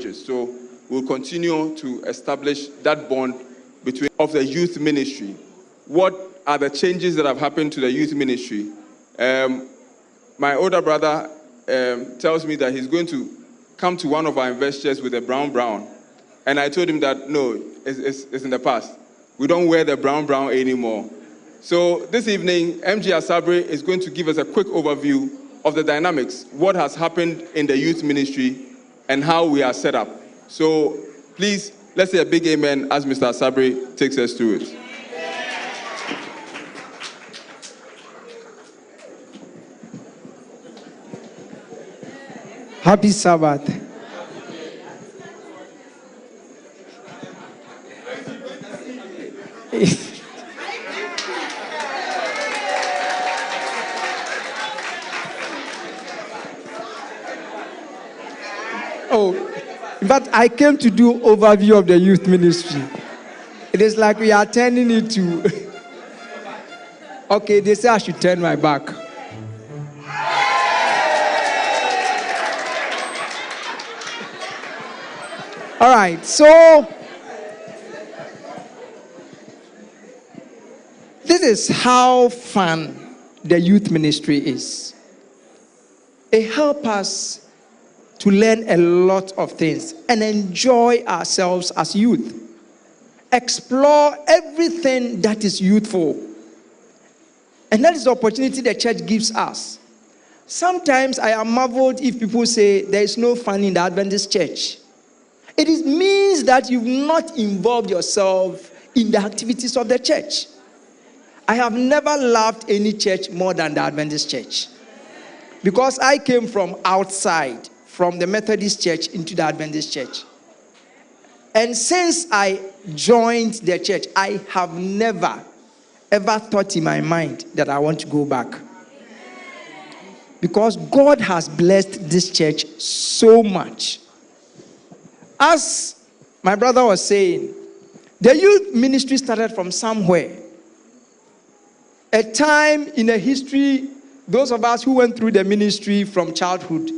So we'll continue to establish that bond between of the youth ministry. What are the changes that have happened to the youth ministry? My older brother tells me that he's going to come to one of our investors with a brown. And I told him that, no, it's in the past. We don't wear the brown anymore. So this evening, MG Asabre is going to give us a quick overview of the dynamics, what has happened in the youth ministry, and how we are set up. So please, let's say a big amen as Mr. Asabre takes us through it. Happy Sabbath. But I came to do overview of the youth ministry. It is like we are turning it to... Okay, they say I should turn my back. All right, so this is how fun the youth ministry is. It helps us to learn a lot of things and enjoy ourselves as youth. Explore everything that is youthful. And that is the opportunity the church gives us. Sometimes I am marveled if people say there is no fun in the Adventist church. It means that you've not involved yourself in the activities of the church. I have never loved any church more than the Adventist church. Because I came from outside, from the Methodist church into the Adventist church. And since I joined the church, I have never, ever thought in my mind that I want to go back. Because God has blessed this church so much. As my brother was saying, the youth ministry started from somewhere. A time in a history, those of us who went through the ministry from childhood,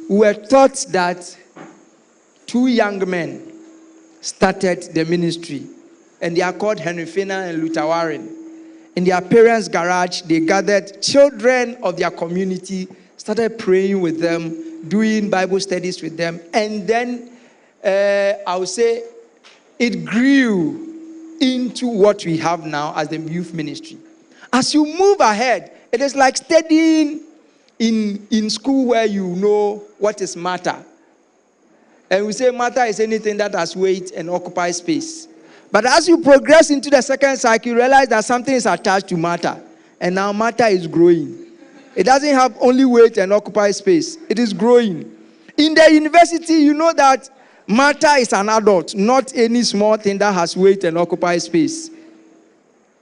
we were taught that two young men started the ministry, and they are called Henry Fina and Luther Warren. In their parents' garage, they gathered children of their community, started praying with them, doing Bible studies with them, and then I would say it grew into what we have now as the youth ministry. As you move ahead, it is like studying in school where you know what is matter. And we say matter is anything that has weight and occupies space. But as you progress into the second cycle, you realize that something is attached to matter. And now matter is growing. It doesn't have only weight and occupy space. It is growing. In the university, you know that matter is an adult, not any small thing that has weight and occupies space.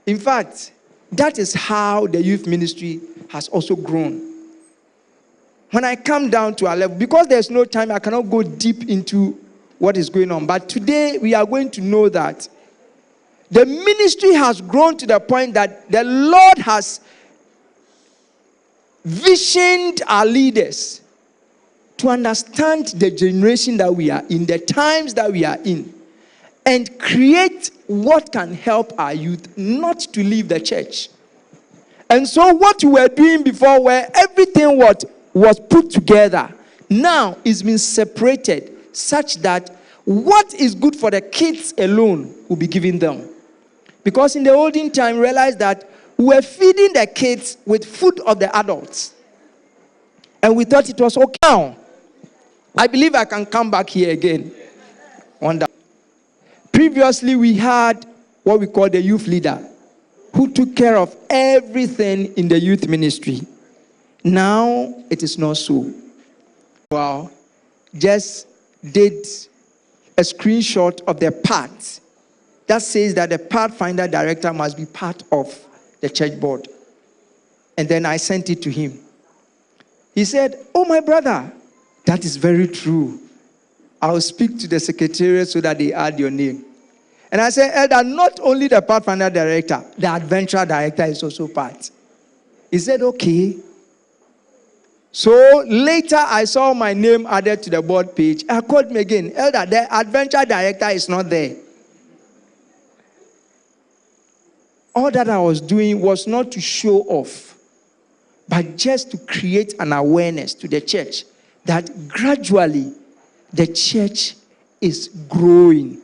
In fact, that is how the youth ministry has also grown. When I come down to our level, because there's no time, I cannot go deep into what is going on. But today, we are going to know that the ministry has grown to the point that the Lord has visioned our leaders to understand the generation that we are in, the times that we are in, and create what can help our youth not to leave the church. And so what we were doing before, where everything was put together, now is being separated such that what is good for the kids alone will be given them. Because in the olden time, we realized that we were feeding the kids with food of the adults. And we thought it was okay. Now, I believe I can come back here again. Previously, we had what we call the youth leader, who took care of everything in the youth ministry. Now, it is not so. Well, just did a screenshot of the part that says that the Pathfinder director must be part of the church board. And then I sent it to him. He said, "Oh, my brother, that is very true. I'll speak to the secretariat so that they add your name." And I said, "Elder, not only the Pathfinder director, the adventure director is also part." He said, "Okay." So later I saw my name added to the board page. I called me again. Elder, the adventure director is not there. All that I was doing was not to show off, but just to create an awareness to the church that gradually the church is growing.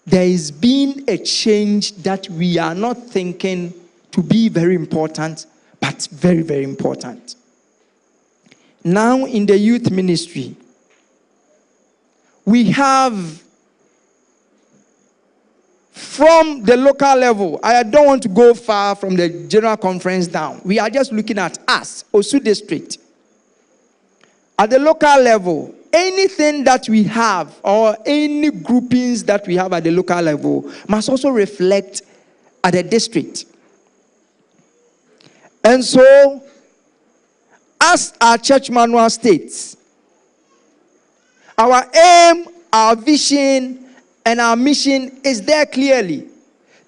There is been a change that we are not thinking to be very important, but very, very important. Now in the youth ministry, we have from the local level, I don't want to go far from the general conference down. We are just looking at us, Osu District. At the local level, anything that we have or any groupings that we have at the local level must also reflect at the district. And so, as our church manual states, our aim, our vision, and our mission is there clearly.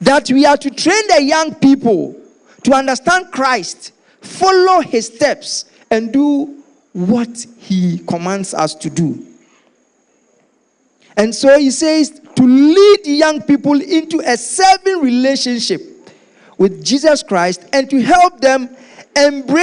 That we are to train the young people to understand Christ, follow his steps, and do what he commands us to do. And so he says to lead young people into a serving relationship with Jesus Christ and to help them embrace